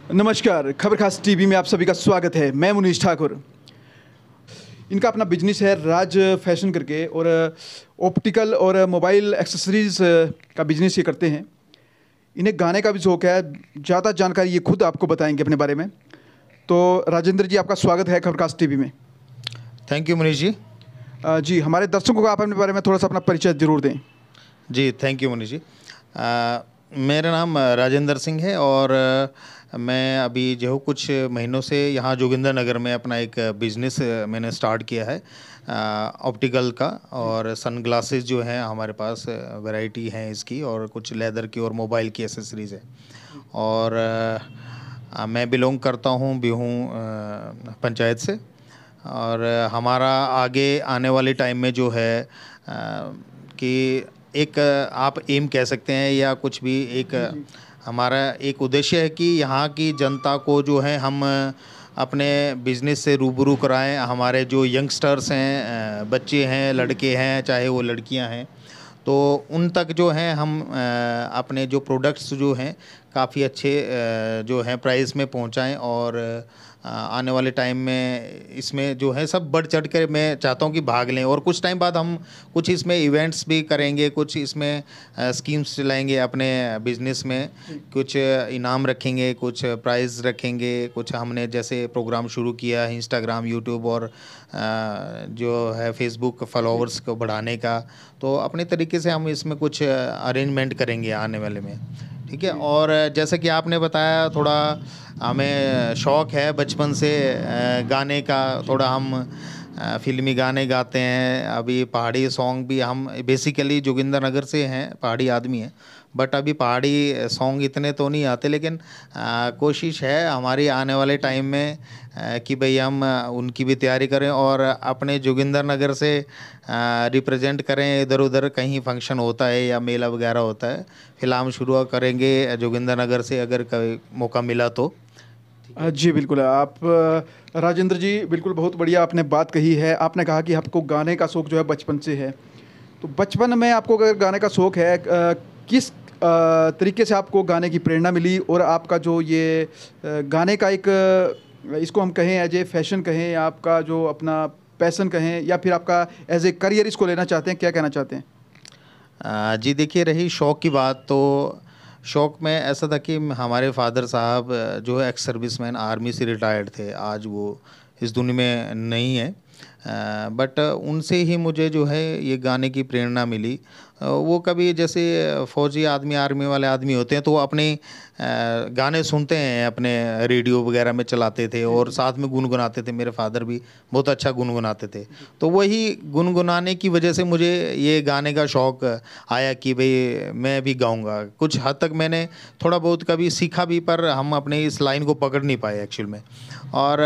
नमस्कार, खबर खास टीवी में आप सभी का स्वागत है। मैं मुनीश ठाकुर। इनका अपना बिजनेस है राज फैशन करके, और ऑप्टिकल और मोबाइल एक्सेसरीज का बिजनेस ये करते हैं। इन्हें गाने का भी शौक है। ज़्यादा जानकारी ये खुद आपको बताएंगे अपने बारे में। तो राजेंद्र जी, आपका स्वागत है खबर खास टीवी में। Thank you Manish ji. जी, हमारे दर्शकों को आप अपने बारे में थोड़ा सा अपना परिचय जरूर दें। जी थैंक यू मनीष जी। मेरा नाम राजेंद्र सिंह है और मैं अभी जो कुछ महीनों से यहाँ जोगिंदर नगर में अपना एक बिज़नेस मैंने स्टार्ट किया है ऑप्टिकल का। और सन ग्लासेस जो हैं हमारे पास वैरायटी हैं इसकी, और कुछ लेदर की और मोबाइल की एसेसरीज़ है। और मैं बिलोंग करता हूँ बिहूँ पंचायत से। और हमारा आगे आने वाले टाइम में जो है कि एक आप एम कह सकते हैं या कुछ भी, एक हमारा एक उद्देश्य है कि यहाँ की जनता को जो है हम अपने बिज़नेस से रूबरू कराएं। हमारे जो यंगस्टर्स हैं, बच्चे हैं, लड़के हैं, चाहे वो लड़कियां हैं, तो उन तक जो हैं हम अपने जो प्रोडक्ट्स जो हैं काफ़ी अच्छे जो हैं प्राइस में पहुंचाएं। और आने वाले टाइम में इसमें जो है सब बढ़ चढ़ कर मैं चाहता हूं कि भाग लें। और कुछ टाइम बाद हम कुछ इसमें इवेंट्स भी करेंगे, कुछ इसमें स्कीम्स चलाएंगे अपने बिजनेस में, कुछ इनाम रखेंगे, कुछ प्राइज़ रखेंगे। कुछ हमने जैसे प्रोग्राम शुरू किया है इंस्टाग्राम, यूट्यूब और जो है फेसबुक फॉलोअर्स को बढ़ाने का। तो अपने तरीके से हम इसमें कुछ अरेंजमेंट करेंगे आने वाले में, ठीक है। और जैसे कि आपने बताया, थोड़ा हमें शौक़ है बचपन से गाने का। थोड़ा हम फिल्मी गाने गाते हैं। अभी पहाड़ी सॉन्ग भी, हम बेसिकली जोगिंदर नगर से हैं, पहाड़ी आदमी हैं, बट अभी पहाड़ी सॉन्ग इतने तो नहीं आते। लेकिन कोशिश है हमारी आने वाले टाइम में कि भाई हम उनकी भी तैयारी करें और अपने जोगिंदर नगर से रिप्रेजेंट करें। इधर उधर कहीं फंक्शन होता है या मेला वगैरह होता है, फिलहाल शुरू करेंगे जोगिंदर नगर से, अगर कभी मौका मिला तो। जी बिल्कुल। आप राजेंद्र जी, बिल्कुल बहुत बढ़िया आपने बात कही है। आपने कहा कि आपको गाने का शौक़ जो है बचपन से है। तो बचपन में आपको अगर गाने का शौक़ है, किस तरीके से आपको गाने की प्रेरणा मिली, और आपका जो ये गाने का एक इसको हम कहें एज ए फैशन कहें, या आपका जो अपना पैशन कहें, या फिर आपका एज ए करियर इसको लेना चाहते हैं, क्या कहना चाहते हैं? जी देखिए, रही शौक़ की बात, तो शौक़ में ऐसा था कि हमारे फादर साहब जो है एक्स सर्विसमैन, आर्मी से रिटायर्ड थे। आज वो इस दुनिया में नहीं है, बट उनसे ही मुझे जो है ये गाने की प्रेरणा मिली। वो कभी जैसे फौजी आदमी, आर्मी वाले आदमी होते हैं, तो वो अपने गाने सुनते हैं, अपने रेडियो वगैरह में चलाते थे और साथ में गुनगुनाते थे। मेरे फादर भी बहुत अच्छा गुनगुनाते थे, तो वही गुनगुनाने की वजह से मुझे ये गाने का शौक़ आया कि भाई मैं भी गाऊंगा। कुछ हद तक मैंने थोड़ा बहुत कभी सीखा भी, पर हम अपने इस लाइन को पकड़ नहीं पाए एक्चुअल में। और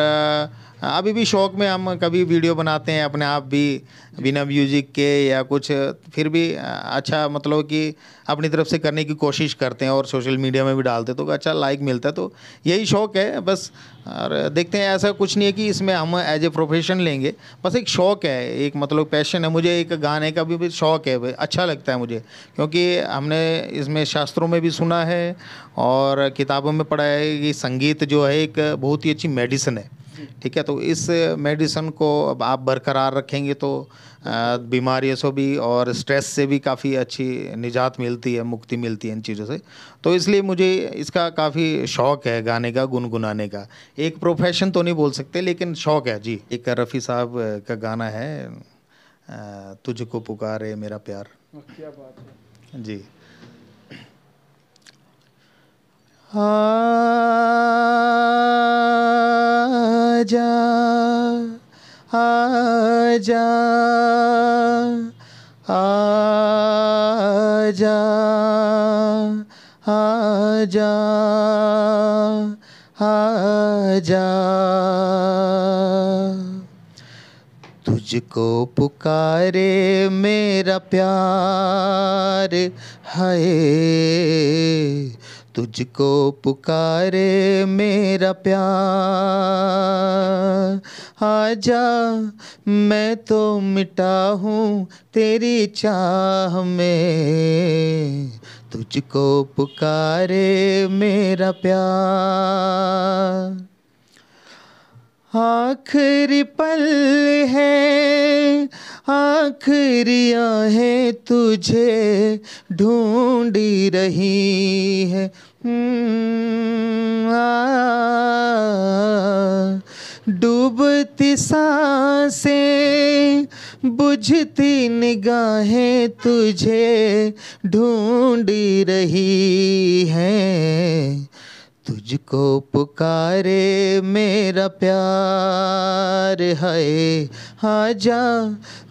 अभी भी शौक़ में हम कभी वीडियो बनाते हैं अपने आप भी, बिना म्यूज़िक के या कुछ, फिर भी अच्छा मतलब कि अपनी तरफ से करने की कोशिश करते हैं और सोशल मीडिया में भी डालते हैं, तो अच्छा लाइक मिलता है। तो यही शौक़ है बस। और देखते हैं, ऐसा कुछ नहीं है कि इसमें हम एज ए प्रोफेशन लेंगे, बस एक शौक़ है, एक मतलब पैशन है। मुझे एक गाने का भी शौक़ है, अच्छा लगता है मुझे, क्योंकि हमने इसमें शास्त्रों में भी सुना है और किताबों में पढ़ा है कि संगीत जो है एक बहुत ही अच्छी मेडिसिन है, ठीक है। तो इस मेडिसिन को अब आप बरकरार रखेंगे तो बीमारियों से भी और स्ट्रेस से भी काफ़ी अच्छी निजात मिलती है, मुक्ति मिलती है इन चीज़ों से। तो इसलिए मुझे इसका काफ़ी शौक़ है गाने का, गुनगुनाने का। एक प्रोफेशन तो नहीं बोल सकते, लेकिन शौक़ है जी। एक रफ़ी साहब का गाना है, तुझको पुकारे मेरा प्यार। क्या बात है जी। आजा आजा आजा आजा आजा, तुझको पुकारे मेरा प्यार है, तुझको पुकारे मेरा प्यार। आजा मैं तो मिटा हूँ तेरी चाह में, तुझको पुकारे मेरा प्यार, आखिरी पल है, आखिरी आहें तुझे ढूंढी रही है। डूबती सांसें, बुझती निगाहें तुझे ढूंढी रही हैं, तुझको पुकारे मेरा प्यार है। आजा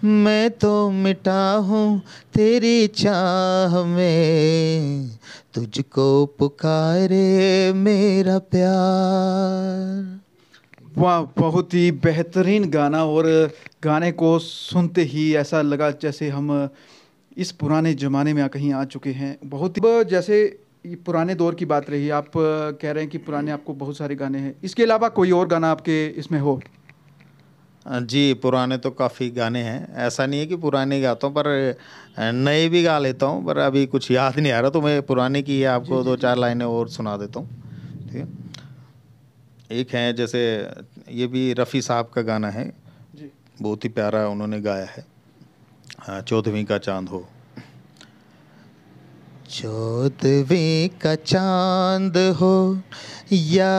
मैं तो मिटा हूँ तेरी चाह में, तुझको पुकारे मेरा प्यार। वाह, बहुत ही बेहतरीन गाना। और गाने को सुनते ही ऐसा लगा जैसे हम इस पुराने ज़माने में कहीं आ चुके हैं। बहुत ही जैसे ये पुराने दौर की बात रही, आप कह रहे हैं कि पुराने आपको बहुत सारे गाने हैं, इसके अलावा कोई और गाना आपके इसमें हो? जी, पुराने तो काफ़ी गाने हैं, ऐसा नहीं है कि पुराने गाता हूँ, पर नए भी गा लेता हूँ, पर अभी कुछ याद नहीं आ रहा, तो मैं पुराने की आपको दो चार लाइनें और सुना देता हूँ। ठीक है, एक है जैसे ये भी रफ़ी साहब का गाना है, जी। बहुत ही प्यारा उन्होंने गाया है। हाँ, चौदहवीं का चांद हो। चौदहवीं का चांद हो या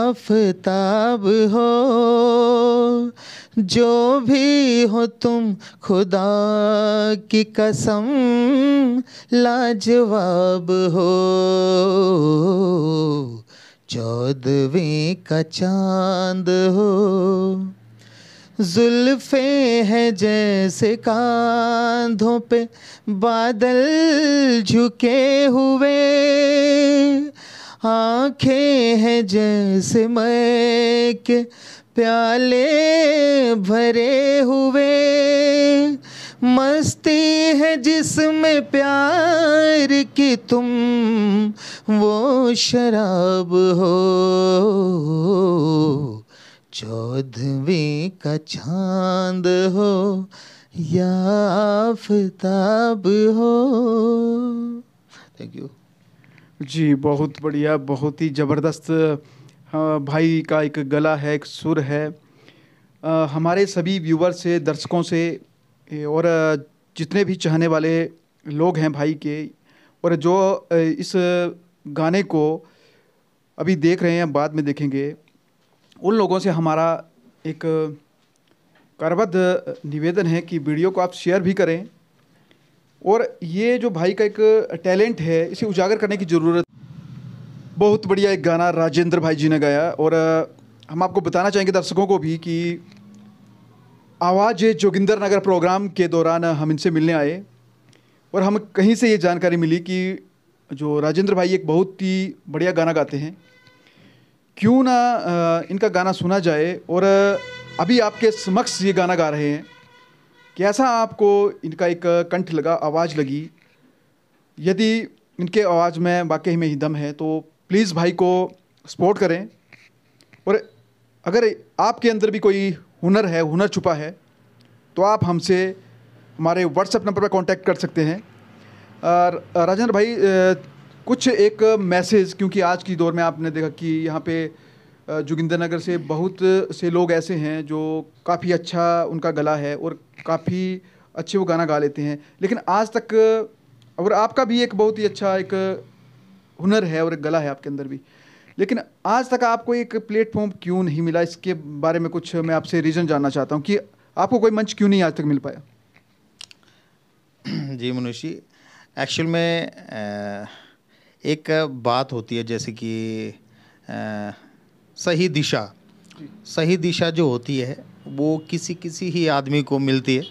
आफताब हो, जो भी हो तुम खुदा की कसम लाजवाब हो। चौदहवीं का चांद हो, जुल्फे हैं जैसे कांधों पे बादल झुके हुए, आंखें हैं जैसे मई के प्याले भरे हुए, मस्ती है जिसमें प्यार की तुम वो शराब हो। चौदहवीं का चांद हो या आफताब हो। थैंक यू जी, बहुत बढ़िया, बहुत ही ज़बरदस्त। हाँ, भाई का एक गला है, एक सुर है। हमारे सभी व्यूवर से, दर्शकों से और जितने भी चाहने वाले लोग हैं भाई के, और जो इस गाने को अभी देख रहे हैं, बाद में देखेंगे, उन लोगों से हमारा एक करबद्ध निवेदन है कि वीडियो को आप शेयर भी करें, और ये जो भाई का एक टैलेंट है इसे उजागर करने की ज़रूरत। बहुत बढ़िया एक गाना राजेंद्र भाई जी ने गाया। और हम आपको बताना चाहेंगे दर्शकों को भी कि आवाज़ जोगिंदर नगर प्रोग्राम के दौरान हम इनसे मिलने आए, और हम कहीं से ये जानकारी मिली कि जो राजेंद्र भाई एक बहुत ही बढ़िया गाना गाते हैं, क्यों ना इनका गाना सुना जाए। और अभी आपके समक्ष ये गाना गा रहे हैं, कैसा आपको इनका एक कंठ लगा, आवाज़ लगी? यदि इनके आवाज़ में वाकई में ही दम है तो प्लीज़ भाई को सपोर्ट करें। और अगर आपके अंदर भी कोई हुनर है, हुनर छुपा है, तो आप हमसे हमारे व्हाट्सएप नंबर पर कांटेक्ट कर सकते हैं। राजेंद्र भाई, कुछ एक मैसेज, क्योंकि आज की दौर में आपने देखा कि यहाँ पे जोगिंदर नगर से बहुत से लोग ऐसे हैं जो काफ़ी अच्छा उनका गला है और काफ़ी अच्छे वो गाना गा लेते हैं, लेकिन आज तक, और आपका भी एक बहुत ही अच्छा एक हुनर है और एक गला है आपके अंदर भी, लेकिन आज तक आपको एक प्लेटफॉर्म क्यों नहीं मिला? इसके बारे में कुछ मैं आपसे रीज़न जानना चाहता हूँ कि आपको कोई मंच क्यों नहीं आज तक मिल पाया? जी मनुष्य, एक्चुअल में एक बात होती है जैसे कि सही दिशा जो होती है वो किसी किसी ही आदमी को मिलती है।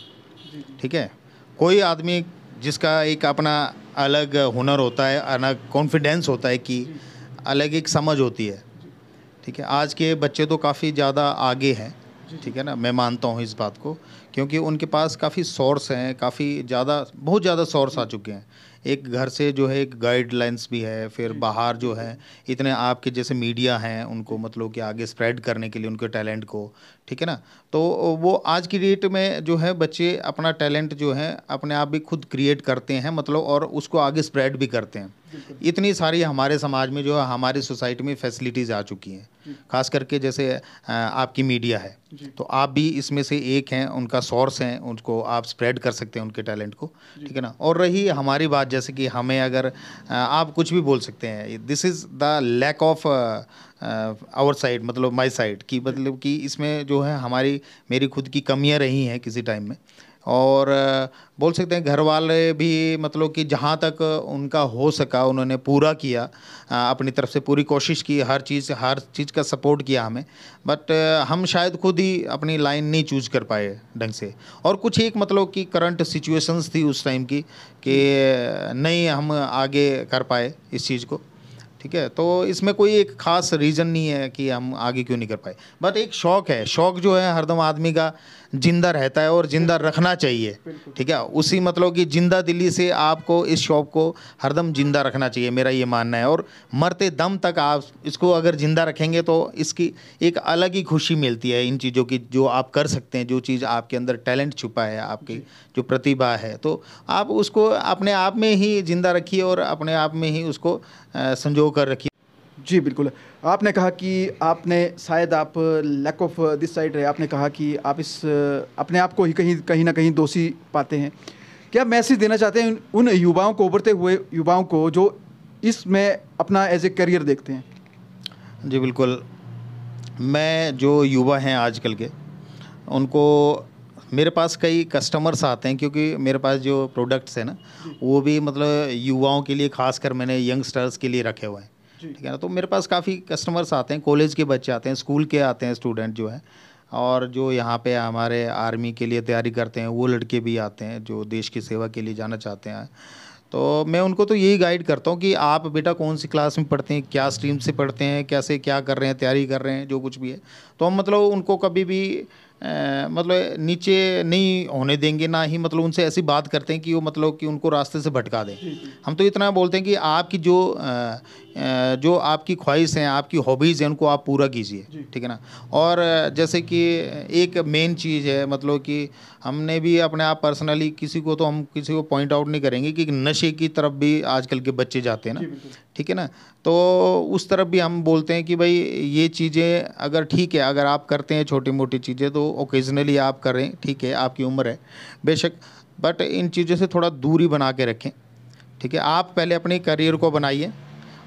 ठीक है, कोई आदमी जिसका एक अपना अलग हुनर होता है, अलग कॉन्फिडेंस होता है, कि अलग एक समझ होती है। ठीक है, आज के बच्चे तो काफ़ी ज़्यादा आगे हैं। ठीक है ना, मैं मानता हूँ इस बात को, क्योंकि उनके पास काफ़ी सोर्स हैं, काफ़ी ज़्यादा, बहुत ज़्यादा सोर्स आ चुके हैं। एक घर से जो है एक गाइडलाइंस भी है, फिर बाहर जो है इतने आपके जैसे मीडिया हैं उनको मतलब कि आगे स्प्रेड करने के लिए उनके टैलेंट को, ठीक है ना। तो वो आज की डेट में जो है बच्चे अपना टैलेंट जो है अपने आप भी खुद क्रिएट करते हैं मतलब, और उसको आगे स्प्रेड भी करते हैं। इतनी सारी हमारे समाज में जो है हमारी सोसाइटी में फैसिलिटीज़ आ चुकी हैं, खास करके जैसे आपकी मीडिया है, तो आप भी इसमें से एक हैं, उनका सोर्स हैं, उनको आप स्प्रेड कर सकते हैं उनके टैलेंट को, ठीक है ना। और रही हमारी बात, जैसे कि हमें अगर आप कुछ भी बोल सकते हैं, this is the lack of our side, मतलब माई साइड की, मतलब कि इसमें जो है हमारी मेरी खुद की कमियां रही हैं किसी टाइम में। और बोल सकते हैं घर वाले भी मतलब कि जहाँ तक उनका हो सका उन्होंने पूरा किया, अपनी तरफ से पूरी कोशिश की, हर चीज़ का सपोर्ट किया हमें। बट हम शायद खुद ही अपनी लाइन नहीं चूज कर पाए ढंग से, और कुछ एक मतलब कि करंट सिचुएशंस थी उस टाइम की कि नहीं हम आगे कर पाए इस चीज़ को, ठीक है। तो इसमें कोई एक खास रीज़न नहीं है कि हम आगे क्यों नहीं कर पाए, बट एक शौक़ है, शौक़ जो है हरदम आदमी का जिंदा रहता है और जिंदा रखना चाहिए, ठीक है। उसी मतलब कि जिंदा दिली से आपको इस शौक़ को हरदम जिंदा रखना चाहिए, मेरा ये मानना है। और मरते दम तक आप इसको अगर जिंदा रखेंगे तो इसकी एक अलग ही खुशी मिलती है इन चीज़ों की जो आप कर सकते हैं, जो चीज़ आपके अंदर टैलेंट छुपा है, आपकी जो प्रतिभा है, तो आप उसको अपने आप में ही जिंदा रखिए और अपने आप में ही उसको संजो कर रखिए। जी बिल्कुल। आपने कहा कि आपने शायद आप लैक ऑफ दिस साइड रहे, आपने कहा कि आप इस अपने आप को ही कहीं ना कहीं दोषी पाते हैं। क्या मैसेज देना चाहते हैं उन युवाओं को, उभरते हुए युवाओं को जो इसमें अपना एज ए करियर देखते हैं? जी बिल्कुल। मैं जो युवा हैं आजकल के, उनको मेरे पास कई कस्टमर्स आते हैं, क्योंकि मेरे पास जो प्रोडक्ट्स हैं ना वो भी मतलब युवाओं के लिए, खासकर मैंने यंगस्टर्स के लिए रखे हुए हैं, ठीक है ना। तो मेरे पास काफ़ी कस्टमर्स आते हैं, कॉलेज के बच्चे आते हैं, स्कूल के आते हैं स्टूडेंट जो हैं, और जो यहाँ पे हमारे आर्मी के लिए तैयारी करते हैं वो लड़के भी आते हैं जो देश की सेवा के लिए जाना चाहते हैं। तो मैं उनको तो यही गाइड करता हूँ कि आप बेटा कौन सी क्लास में पढ़ते हैं, क्या स्ट्रीम से पढ़ते हैं, कैसे क्या कर रहे हैं, तैयारी कर रहे हैं, जो कुछ भी है। तो हम मतलब उनको कभी भी मतलब नीचे नहीं होने देंगे, ना ही मतलब उनसे ऐसी बात करते हैं कि वो मतलब कि उनको रास्ते से भटका दें। हम तो इतना बोलते हैं कि आपकी जो आपकी ख्वाहिश हैं, आपकी हॉबीज़ हैं, उनको आप पूरा कीजिए, ठीक है ना। और जैसे कि एक मेन चीज़ है मतलब कि हमने भी अपने आप पर्सनली किसी को पॉइंट आउट नहीं करेंगे कि नशे की तरफ भी आजकल के बच्चे जाते हैं ना, ठीक है ना। तो उस तरफ भी हम बोलते हैं कि भाई ये चीज़ें अगर ठीक है, अगर आप करते हैं छोटी मोटी चीज़ें तो ओकेजनली आप करें, ठीक है, आपकी उम्र है बेशक, बट इन चीज़ों से थोड़ा दूरी बना के रखें, ठीक है। आप पहले अपने करियर को बनाइए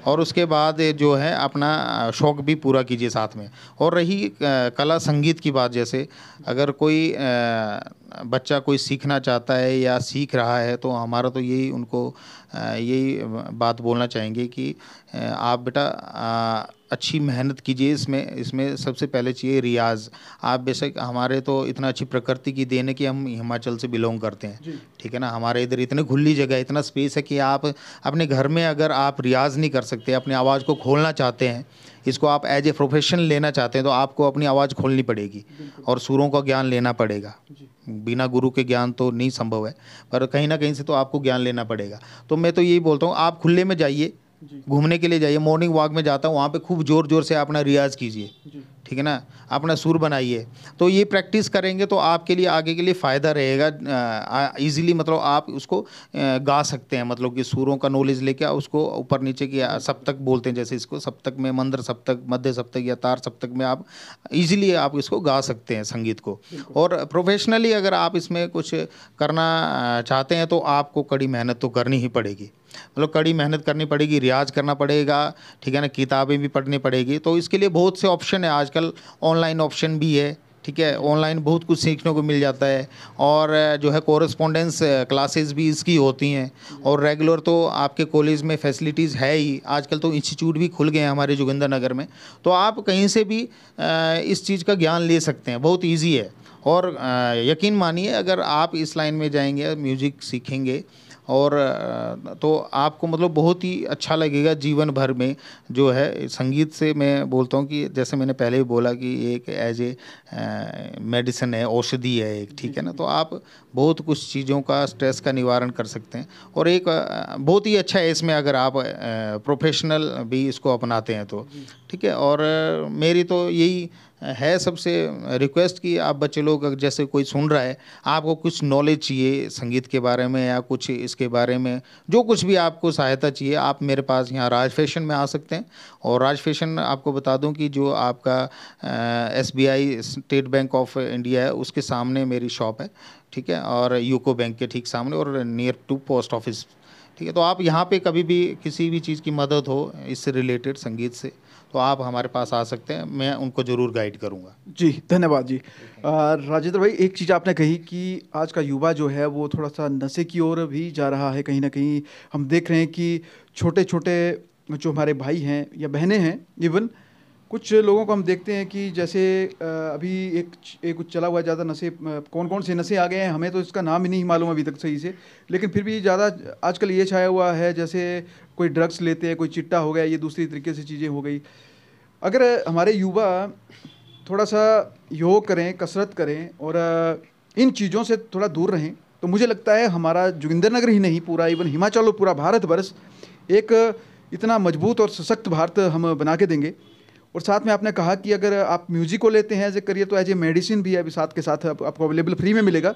और उसके बाद जो है अपना शौक़ भी पूरा कीजिए साथ में। और रही कला संगीत की बात, जैसे अगर कोई बच्चा कोई सीखना चाहता है या सीख रहा है, तो हमारा तो यही उनको यही बात बोलना चाहेंगे कि आप बेटा अच्छी मेहनत कीजिए। इसमें सबसे पहले चाहिए रियाज़। आप बेशक, हमारे तो इतना अच्छी प्रकृति की देन है कि हम हिमाचल से बिलोंग करते हैं, ठीक है ना। हमारे इधर इतनी खुली जगह, इतना स्पेस है कि आप अपने घर में अगर आप रियाज़ नहीं कर सकते, अपनी आवाज़ को खोलना चाहते हैं, इसको आप एज ए प्रोफेशन लेना चाहते हैं, तो आपको अपनी आवाज़ खोलनी पड़ेगी और सुरों का ज्ञान लेना पड़ेगा। बिना गुरु के ज्ञान तो नहीं संभव है, पर कहीं ना कहीं से तो आपको ज्ञान लेना पड़ेगा। तो मैं तो यही बोलता हूँ, आप खुले में जाइए, घूमने के लिए जाइए। मॉर्निंग वॉक में जाता हूँ, वहाँ पे खूब ज़ोर ज़ोर से अपना रियाज़ कीजिए, ठीक है ना, अपना सुर बनाइए। तो ये प्रैक्टिस करेंगे तो आपके लिए आगे के लिए फ़ायदा रहेगा। इजीली मतलब आप उसको गा सकते हैं, मतलब कि सुरों का नॉलेज लेके उसको ऊपर नीचे की सप्तक बोलते हैं, जैसे इसको सप्तक में मंद्र सप्तक, मध्य सप्तक या तार सप्तक में आप इजीली आप इसको गा सकते हैं संगीत को। और प्रोफेशनली अगर आप इसमें कुछ करना चाहते हैं तो आपको कड़ी मेहनत तो करनी ही पड़ेगी, मतलब कड़ी मेहनत करनी पड़ेगी, रियाज करना पड़ेगा, ठीक है ना, किताबें भी पढ़नी पड़ेगी। तो इसके लिए बहुत से ऑप्शन है, आजकल ऑनलाइन ऑप्शन भी है, ठीक है, ऑनलाइन बहुत कुछ सीखने को मिल जाता है। और जो है कोरेस्पोंडेंस क्लासेस भी इसकी होती हैं, और रेगुलर तो आपके कॉलेज में फैसिलिटीज़ है ही। आजकल तो इंस्टीट्यूट भी खुल गए हैं हमारे जोगिंदरनगर में, तो आप कहीं से भी इस चीज़ का ज्ञान ले सकते हैं, बहुत ईजी है। और यकीन मानिए, अगर आप इस लाइन में जाएंगे, म्यूज़िक सीखेंगे और तो आपको मतलब बहुत ही अच्छा लगेगा जीवन भर में। जो है संगीत से मैं बोलता हूँ कि जैसे मैंने पहले भी बोला कि एक एज ए मेडिसिन है, औषधि है एक, ठीक है ना। तो आप बहुत कुछ चीज़ों का, स्ट्रेस का निवारण कर सकते हैं। और एक बहुत ही अच्छा है इसमें अगर आप प्रोफेशनल भी इसको अपनाते हैं तो, ठीक है। और मेरी तो यही है सबसे रिक्वेस्ट कि आप बच्चे लोग अगर जैसे कोई सुन रहा है, आपको कुछ नॉलेज चाहिए संगीत के बारे में या कुछ इसके बारे में, जो कुछ भी आपको सहायता चाहिए, आप मेरे पास यहाँ राज फैशन में आ सकते हैं। और राज फैशन आपको बता दूं कि जो आपका SBI state bank of India है उसके सामने मेरी शॉप है, ठीक है। और यूको बैंक के ठीक सामने और नियर टू पोस्ट ऑफिस, ठीक है। तो आप यहाँ पे कभी भी किसी भी चीज़ की मदद हो इससे रिलेटेड संगीत से, तो आप हमारे पास आ सकते हैं, मैं उनको ज़रूर गाइड करूँगा। जी धन्यवाद जी। राजेंद्र भाई, एक चीज़ आपने कही कि आज का युवा जो है वो थोड़ा सा नशे की ओर भी जा रहा है। कहीं ना कहीं हम देख रहे हैं कि छोटे छोटे जो हमारे भाई हैं या बहनें हैं, इवन कुछ लोगों को हम देखते हैं कि जैसे अभी एक कुछ चला हुआ है ज़्यादा नशे, कौन कौन से नशे आ गए हैं हमें तो इसका नाम ही नहीं मालूम अभी तक सही से, लेकिन फिर भी ज़्यादा आजकल ये छाया हुआ है, जैसे कोई ड्रग्स लेते हैं, कोई चिट्टा हो गया, ये दूसरी तरीके से चीज़ें हो गई। अगर हमारे युवा थोड़ा सा योग करें, कसरत करें और इन चीज़ों से थोड़ा दूर रहें, तो मुझे लगता है हमारा जोगिंदरनगर ही नहीं, पूरा इवन हिमाचल और पूरा भारतवर्ष एक इतना मजबूत और सशक्त भारत हम बना के देंगे। और साथ में आपने कहा कि अगर आप म्यूज़िक को लेते हैं एज ए करियर, तो एज ए मेडिसिन भी है, अभी साथ के साथ आपको अवेलेबल फ्री में मिलेगा।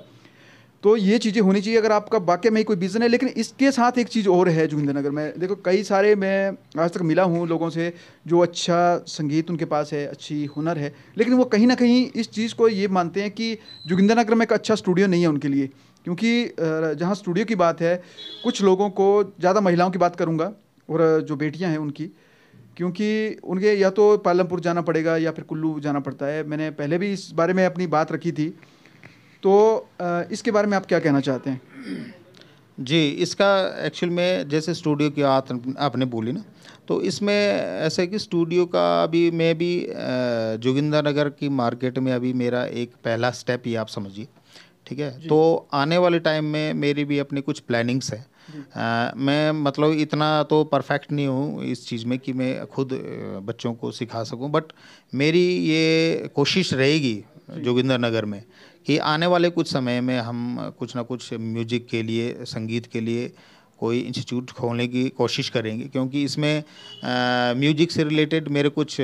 तो ये चीज़ें होनी चाहिए अगर आपका वाकई में ही कोई बिज़न है। लेकिन इसके साथ एक चीज़ और है जोगिंदरनगर में, देखो कई सारे मैं आज तक मिला हूँ लोगों से जो अच्छा संगीत उनके पास है, अच्छी हुनर है, लेकिन वो कहीं ना कहीं इस चीज़ को ये मानते हैं कि जोगिंदरनगर में एक अच्छा स्टूडियो नहीं है उनके लिए। क्योंकि जहाँ स्टूडियो की बात है, कुछ लोगों को, ज़्यादा महिलाओं की बात करूँगा और जो बेटियाँ हैं उनकी, क्योंकि उनके या तो पालमपुर जाना पड़ेगा या फिर कुल्लू जाना पड़ता है। मैंने पहले भी इस बारे में अपनी बात रखी थी, तो इसके बारे में आप क्या कहना चाहते हैं? जी, इसका एक्चुअल में जैसे स्टूडियो की बात आपने बोली ना, तो इसमें ऐसा है कि स्टूडियो का अभी मैं भी जोगिंदरनगर की मार्केट में अभी मेरा एक पहला स्टेप ही आप समझिए, ठीक है। तो आने वाले टाइम में मेरी भी अपनी कुछ प्लानिंग्स है। मैं मतलब इतना तो परफेक्ट नहीं हूँ इस चीज़ में कि मैं खुद बच्चों को सिखा सकूँ, बट मेरी ये कोशिश रहेगी जोगिंदरनगर में कि आने वाले कुछ समय में हम कुछ ना कुछ म्यूजिक के लिए, संगीत के लिए कोई इंस्टीट्यूट खोलने की कोशिश करेंगे। क्योंकि इसमें म्यूजिक से रिलेटेड मेरे कुछ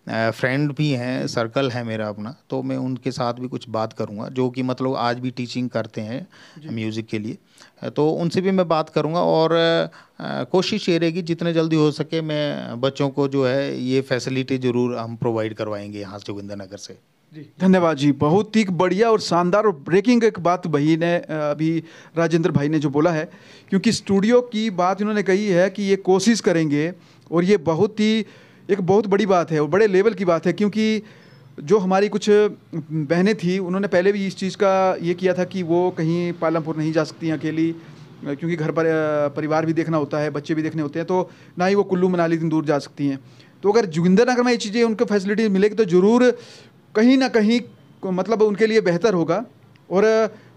फ्रेंड भी हैं, सर्कल है मेरा अपना, तो मैं उनके साथ भी कुछ बात करूंगा जो कि मतलब आज भी टीचिंग करते हैं म्यूज़िक के लिए। तो उनसे भी मैं बात करूंगा और कोशिश ये रहेगी जितने जल्दी हो सके मैं बच्चों को जो है ये फैसिलिटी ज़रूर हम प्रोवाइड करवाएंगे यहाँ जोगिंदरनगर से। जी धन्यवाद जी। बहुत ही बढ़िया और शानदार और ब्रेकिंग एक बात भाई ने अभी राजेंद्र भाई ने जो बोला है, क्योंकि स्टूडियो की बात इन्होंने कही है कि ये कोशिश करेंगे, और ये बहुत ही एक बहुत बड़ी बात है और बड़े लेवल की बात है। क्योंकि जो हमारी कुछ बहनें थी उन्होंने पहले भी इस चीज़ का ये किया था कि वो कहीं पालमपुर नहीं जा सकती हैं अकेली, क्योंकि घर पर परिवार भी देखना होता है, बच्चे भी देखने होते हैं, तो ना ही वो कुल्लू मनाली इतनी दूर जा सकती हैं। तो अगर जोगिंदरनगर में ये चीज़ें उनको फैसिलिटी मिलेगी तो ज़रूर कहीं ना कहीं मतलब उनके लिए बेहतर होगा। और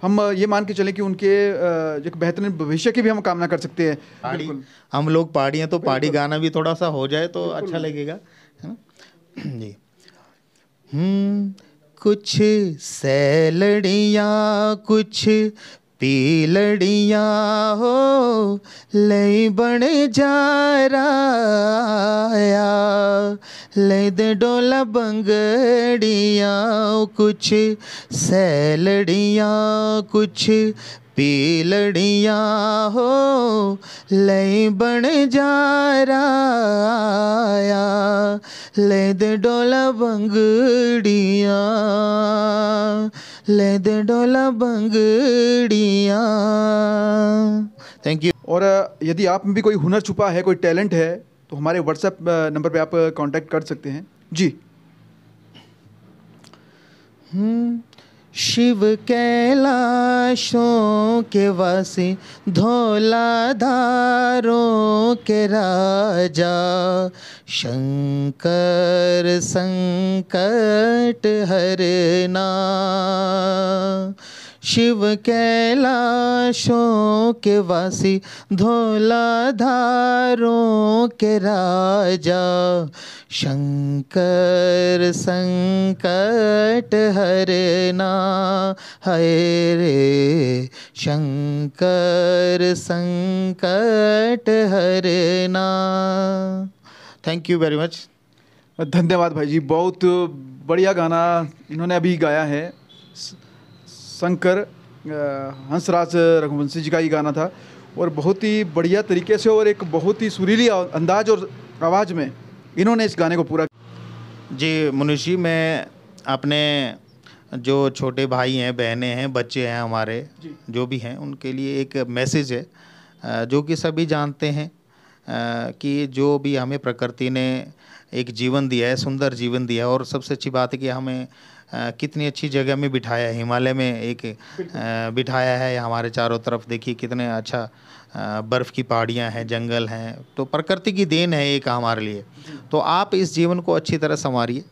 हम ये मान के चलें कि उनके एक बेहतरीन भविष्य की भी हम कामना कर सकते हैं। पहाड़ी, हम लोग पहाड़ी हैं तो पहाड़ी गाना भी थोड़ा सा हो जाए तो अच्छा लगेगा, है ना जी। कुछ सैलड़ियाँ कुछ पीलड़ियाँ हो ले बन जा राया, ले दे डोला बंगड़ियाँ, कुछ सैलड़ियाँ कुछ पीलड़ियाँ हो ले बन जा राया, ले दे डोला बंगड़ियाँ, ले दे डोला बंगड़ियाँ। Thank you. और यदि आप में भी कोई हुनर छुपा है, कोई टैलेंट है, तो हमारे व्हाट्सएप नंबर पे आप कांटेक्ट कर सकते हैं जी। शिव कैलाशों के वासी धौलाधारों के राजा, शंकर संकट हरना, शिव कैलाशों के वासी, धौलाधारों के राजा, शंकर संकट हरना, हाय रे शंकर संकट हरना। Thank you very much. धन्यवाद भाई जी, बहुत बढ़िया गाना इन्होंने अभी गाया है। शंकर हंसराज रघुवंशी जी का ही गाना था और बहुत ही बढ़िया तरीके से और एक बहुत ही सुरीली अंदाज और आवाज़ में इन्होंने इस गाने को पूरा। जी मुनीष जी, मैं अपने जो छोटे भाई हैं, बहनें हैं, बच्चे हैं हमारे, जो भी हैं, उनके लिए एक मैसेज है जो कि सभी जानते हैं कि जो भी हमें प्रकृति ने एक जीवन दिया है, सुंदर जीवन दिया है, और सबसे अच्छी बात है कि हमें कितनी अच्छी जगह में बिठाया है, हिमालय में एक बिठाया है। हमारे चारों तरफ देखिए कितने अच्छा बर्फ़ की पहाड़ियाँ हैं, जंगल हैं, तो प्रकृति की देन है एक हमारे लिए। तो आप इस जीवन को अच्छी तरह संवारिए।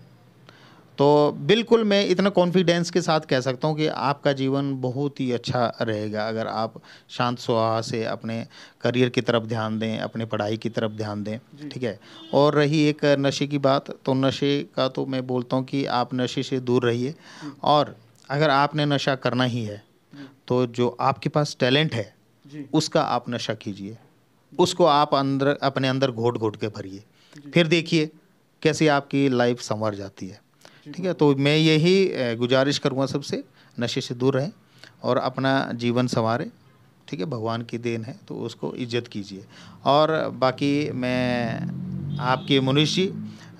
तो बिल्कुल मैं इतना कॉन्फिडेंस के साथ कह सकता हूँ कि आपका जीवन बहुत ही अच्छा रहेगा अगर आप शांत स्वभाव से अपने करियर की तरफ ध्यान दें, अपने पढ़ाई की तरफ ध्यान दें, ठीक है। और रही एक नशे की बात, तो नशे का तो मैं बोलता हूँ कि आप नशे से दूर रहिए, और अगर आपने नशा करना ही है तो जो आपके पास टैलेंट है उसका आप नशा कीजिए, उसको आप अंदर अपने अंदर घोट घोट के भरिए, फिर देखिए कैसे आपकी लाइफ संवर जाती है, ठीक है। तो मैं यही गुजारिश करूँगा सबसे, नशे से दूर रहें और अपना जीवन संवारें, ठीक है। भगवान की देन है तो उसको इज्जत कीजिए। और बाकी मैं आपके मुनीष जी,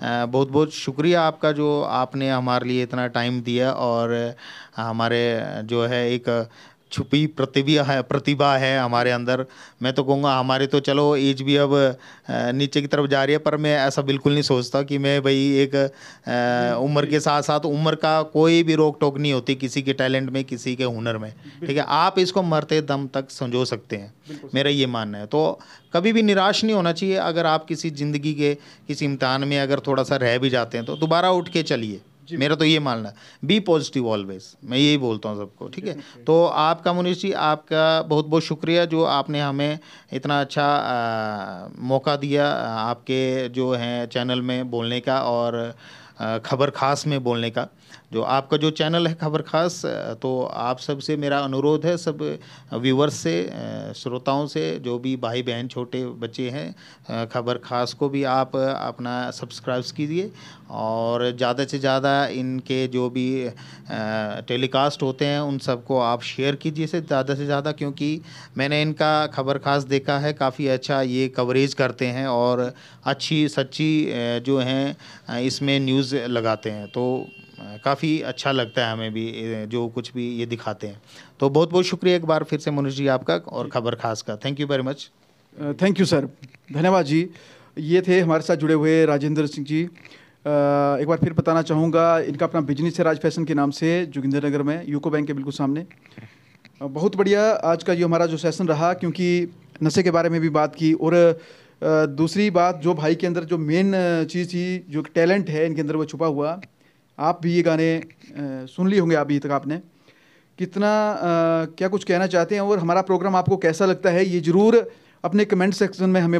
बहुत बहुत शुक्रिया आपका जो आपने हमारे लिए इतना टाइम दिया, और हमारे जो है एक छुपी प्रतिभा है हमारे अंदर। मैं तो कहूँगा हमारे तो चलो एज भी अब नीचे की तरफ जा रही है, पर मैं ऐसा बिल्कुल नहीं सोचता कि मैं भाई एक उम्र के साथ साथ, उम्र का कोई भी रोक टोक नहीं होती किसी के टैलेंट में, किसी के हुनर में, ठीक है। आप इसको मरते दम तक संजो सकते हैं, मेरा ये मानना है। तो कभी भी निराश नहीं होना चाहिए। अगर आप किसी ज़िंदगी के किसी इम्तिहान में अगर थोड़ा सा रह भी जाते हैं तो दोबारा उठ के चलिए, मेरा तो ये मानना है। बी पॉजिटिव ऑलवेज, मैं यही बोलता हूँ सबको, ठीक है। तो आपका मुनीष जी, आपका बहुत बहुत शुक्रिया जो आपने हमें इतना अच्छा मौका दिया आपके जो हैं चैनल में बोलने का, और खबर खास में बोलने का। जो आपका जो चैनल है खबर खास, तो आप सबसे मेरा अनुरोध है, सब व्यूवर्स से, श्रोताओं से, जो भी भाई बहन छोटे बच्चे हैं, खबर खास को भी आप अपना सब्सक्राइब कीजिए, और ज़्यादा से ज़्यादा इनके जो भी टेलीकास्ट होते हैं उन सबको आप शेयर कीजिए ज़्यादा से ज़्यादा, क्योंकि मैंने इनका खबर खास देखा है, काफ़ी अच्छा ये कवरेज करते हैं और अच्छी सच्ची जो हैं इसमें न्यूज़ लगाते हैं। तो काफ़ी अच्छा लगता है हमें भी जो कुछ भी ये दिखाते हैं। तो बहुत बहुत शुक्रिया एक बार फिर से मुनीष जी आपका और खबर खास का। Thank you very much. Thank you sir, धन्यवाद जी। ये थे हमारे साथ जुड़े हुए राजेंद्र सिंह जी। एक बार फिर बताना चाहूँगा, इनका अपना बिजनेस है राज फैशन के नाम से, जोगिंदर नगर में, यूको बैंक के बिल्कुल सामने। बहुत बढ़िया आज का जो हमारा जो सेशन रहा, क्योंकि नशे के बारे में भी बात की, और दूसरी बात जो भाई के अंदर जो मेन चीज़ थी, जो टैलेंट है इनके अंदर वो छुपा हुआ। आप भी ये गाने सुन लिए होंगे अभी तक, आपने कितना क्या कुछ कहना चाहते हैं, और हमारा प्रोग्राम आपको कैसा लगता है ये ज़रूर अपने कमेंट सेक्शन में हमें